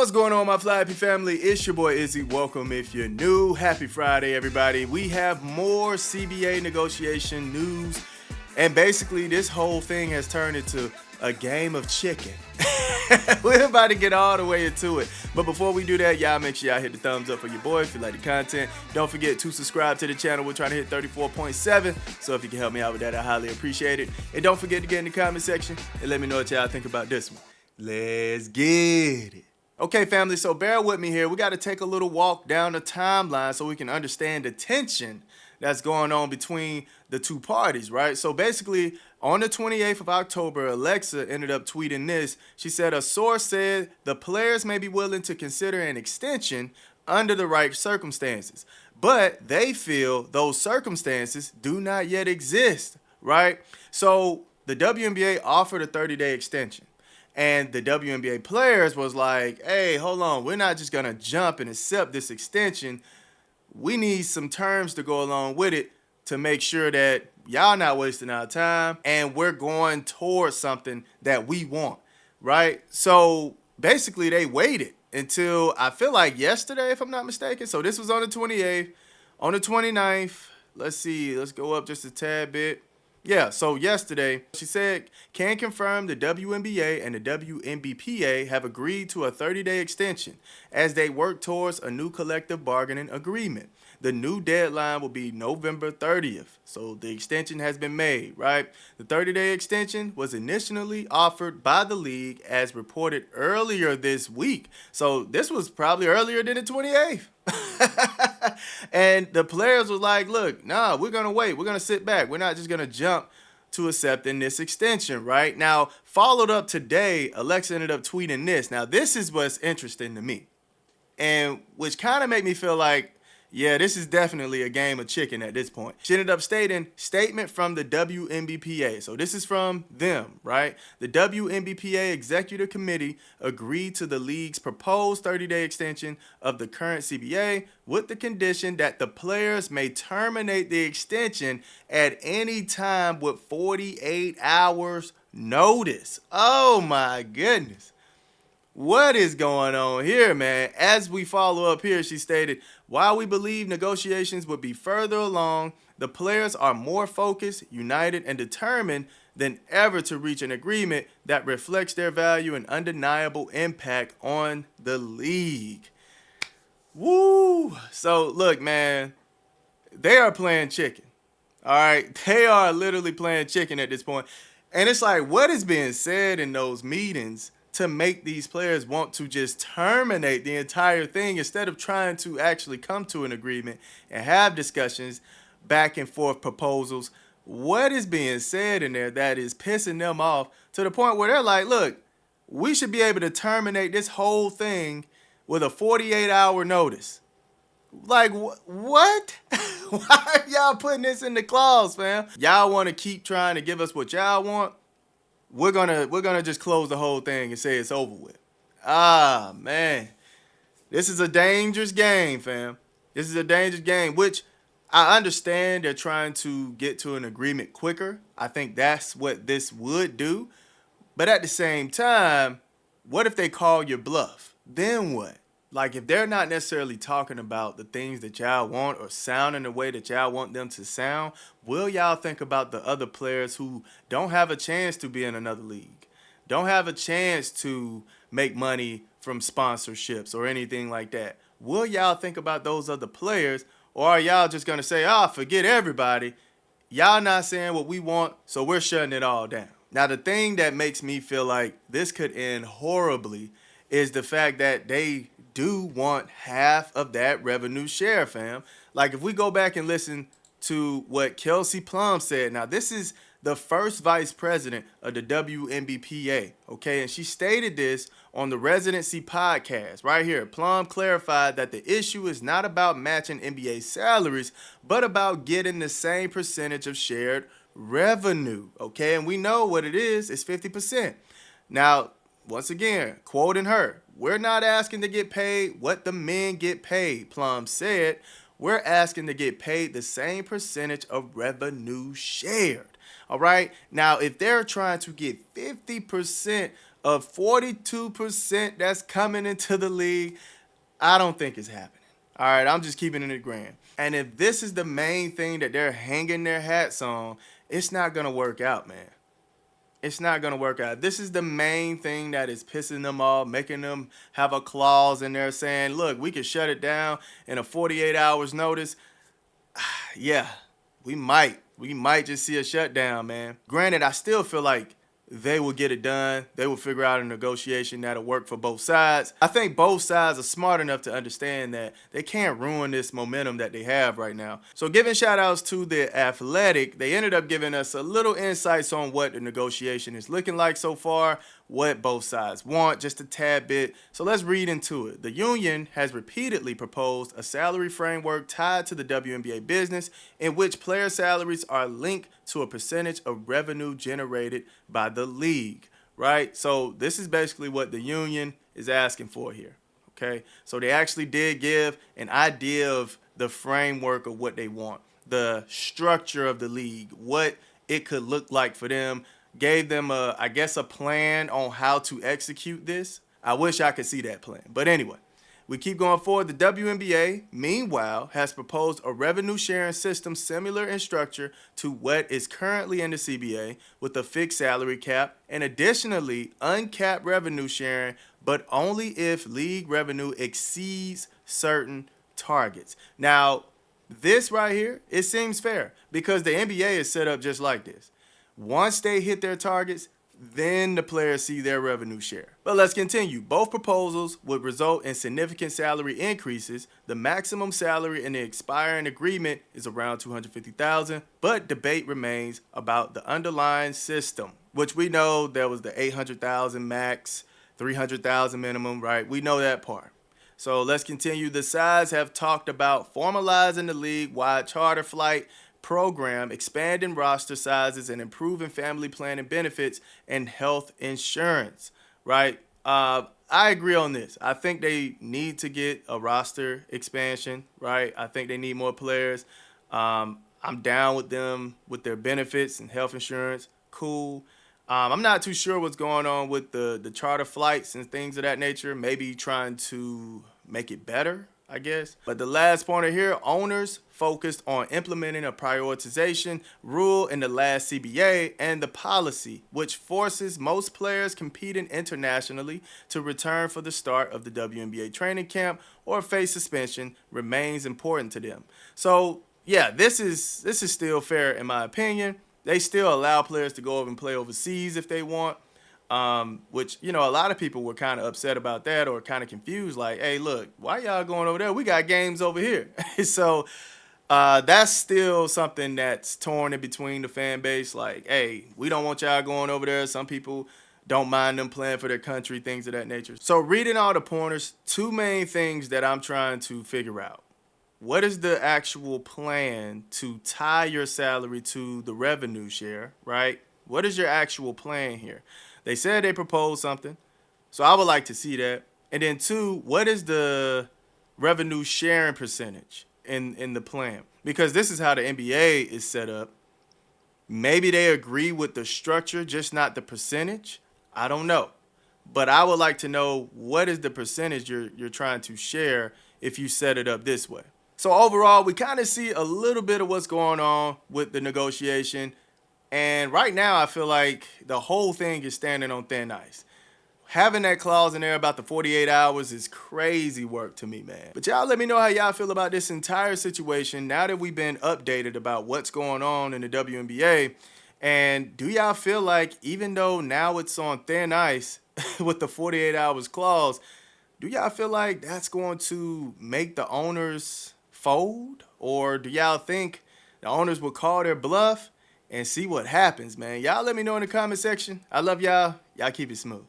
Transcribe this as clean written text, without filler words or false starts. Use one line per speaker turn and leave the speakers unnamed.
What's going on, my Fly Happy family? It's your boy Izzy. Welcome if you're new. Happy Friday, everybody. We have more CBA negotiation news, and basically this whole thing has turned into a game of chicken. We're about to get all the way into it. But before we do that, y'all make sure y'all hit the thumbs up for your boy if you like the content. Don't forget to subscribe to the channel. We're trying to hit 34.7. So if you can help me out with that, I highly appreciate it. And don't forget to get in the comment section and let me know what y'all think about this one. Let's get it. Okay, family, so bear with me here. We got to take a little walk down the timeline so we can understand the tension that's going on between the two parties, right? So basically, on the 28th of October, Alexa ended up tweeting this. She said, a source said the players may be willing to consider an extension under the right circumstances, but they feel those circumstances do not yet exist, right? So the WNBA offered a 30-day extension. And the WNBA players was like, hey, hold on. We're not just going to jump and accept this extension. We need some terms to go along with it to make sure that y'all not wasting our time and we're going towards something that we want, right? So basically they waited until I feel like yesterday, if I'm not mistaken. So this was on the 28th. On the 29th, let's see. Let's go up just a tad bit. Yeah, so yesterday, she said, can confirm the WNBA and the WNBPA have agreed to a 30-day extension as they work towards a new collective bargaining agreement. The new deadline will be November 30th. So the extension has been made, right? The 30-day extension was initially offered by the league as reported earlier this week. So this was probably earlier than the 28th. And the players were like, look, nah, we're going to wait. We're going to sit back. We're not just going to jump to accepting this extension, right? Now, followed up today, Alexa ended up tweeting this. Now, this is what's interesting to me, and which kind of made me feel like, yeah, this is definitely a game of chicken at this point. She ended up stating, statement from the WNBPA. So this is from them, right? The WNBPA Executive Committee agreed to the league's proposed 30-day extension of the current CBA with the condition that the players may terminate the extension at any time with 48 hours notice. Oh my goodness. What is going on here, man? As we follow up here, she stated, while we believe negotiations would be further along, the players are more focused, united, and determined than ever to reach an agreement that reflects their value and undeniable impact on the league. Woo! So, look, man, they are playing chicken. All right? They are literally playing chicken at this point. And it's like, what is being said in those meetings to make these players want to just terminate the entire thing instead of trying to actually come to an agreement and have discussions, back and forth proposals? What is being said in there that is pissing them off to the point where they're like, look, we should be able to terminate this whole thing with a 48-hour notice. Like, what? Why are y'all putting this in the clause, fam? Y'all want to keep trying to give us what y'all want? We're gonna just close the whole thing and say it's over with. Ah, man. This is a dangerous game, fam. This is a dangerous game, which I understand they're trying to get to an agreement quicker. I think that's what this would do. But at the same time, what if they call your bluff? Then what? Like, if they're not necessarily talking about the things that y'all want or sounding the way that y'all want them to sound, will y'all think about the other players who don't have a chance to be in another league, don't have a chance to make money from sponsorships or anything like that? Will y'all think about those other players, or are y'all just going to say, forget everybody. Y'all not saying what we want, so we're shutting it all down. Now, the thing that makes me feel like this could end horribly is the fact that they do want half of that revenue share, fam. Like, if we go back and listen to what Kelsey Plum said, now this is the first vice president of the WNBPA, okay? And she stated this on the Residency podcast right here. Plum clarified that the issue is not about matching NBA salaries, but about getting the same percentage of shared revenue, okay? And we know what it is. It's 50%. Now, once again, quoting her, we're not asking to get paid what the men get paid, Plum said. We're asking to get paid the same percentage of revenue shared. All right. Now, if they're trying to get 50% of 42% that's coming into the league, I don't think it's happening. All right, I'm just keeping it in the grand. And if this is the main thing that they're hanging their hats on, it's not going to work out, man. It's not going to work out. This is the main thing that is pissing them off, making them have a clause in there saying, look, we can shut it down in a 48 hours notice. Yeah, we might. We might just see a shutdown, man. Granted, I still feel like they will get it done. They will figure out a negotiation that'll work for both sides. I think both sides are smart enough to understand that they can't ruin this momentum that they have right now. So giving shout outs to The Athletic, they ended up giving us a little insights on what the negotiation is looking like so far, what both sides want, just a tad bit. So let's read into it. The union has repeatedly proposed a salary framework tied to the WNBA business in which player salaries are linked to a percentage of revenue generated by the league, right? So this is basically what the union is asking for here, okay? So they actually did give an idea of the framework of what they want, the structure of the league, what it could look like for them, gave them I guess a plan on how to execute this. I wish I could see that plan. But anyway, we keep going forward. The WNBA, meanwhile, has proposed a revenue sharing system similar in structure to what is currently in the CBA with a fixed salary cap and additionally uncapped revenue sharing, but only if league revenue exceeds certain targets. Now, this right here, it seems fair because the NBA is set up just like this. Once they hit their targets, then the players see their revenue share. But let's continue. Both proposals would result in significant salary increases. The maximum salary in the expiring agreement is around $250,000, but debate remains about the underlying system, which we know there was the $800,000 max, $300,000 minimum, right? We know that part. So let's continue. The sides have talked about formalizing the league-wide charter flight program, expanding roster sizes, and improving family planning benefits and health insurance, right? I agree on this. I think they need to get a roster expansion, right? I think they need more players. I'm down with them with their benefits and health insurance. Cool. I'm not too sure what's going on with the charter flights and things of that nature. Maybe trying to make it better, I guess. But the last pointer here, owners focused on implementing a prioritization rule in the last CBA and the policy, which forces most players competing internationally to return for the start of the WNBA training camp or face suspension, remains important to them. So yeah, this is still fair in my opinion. They still allow players to go over and play overseas if they want. Which, you know, a lot of people were kind of upset about that or kind of confused, like, hey, look, why y'all going over there? We got games over here. So that's still something that's torn in between the fan base. Like, hey, we don't want y'all going over there. Some people don't mind them playing for their country, things of that nature. So reading all the pointers, two main things that I'm trying to figure out. What is the actual plan to tie your salary to the revenue share, right? What is your actual plan here? They said they proposed something, so I would like to see that. And then two, what is the revenue sharing percentage in the plan? Because this is how the NBA is set up. Maybe they agree with the structure, just not the percentage. I don't know. But I would like to know what is the percentage you're trying to share if you set it up this way. So overall, we kind of see a little bit of what's going on with the negotiation. And right now, I feel like the whole thing is standing on thin ice. Having that clause in there about the 48 hours is crazy work to me, man. But y'all let me know how y'all feel about this entire situation now that we've been updated about what's going on in the WNBA. And do y'all feel like even though now it's on thin ice with the 48 hours clause, do y'all feel like that's going to make the owners fold? Or do y'all think the owners will call their bluff and see what happens, man? Y'all let me know in the comment section. I love y'all. Y'all keep it smooth.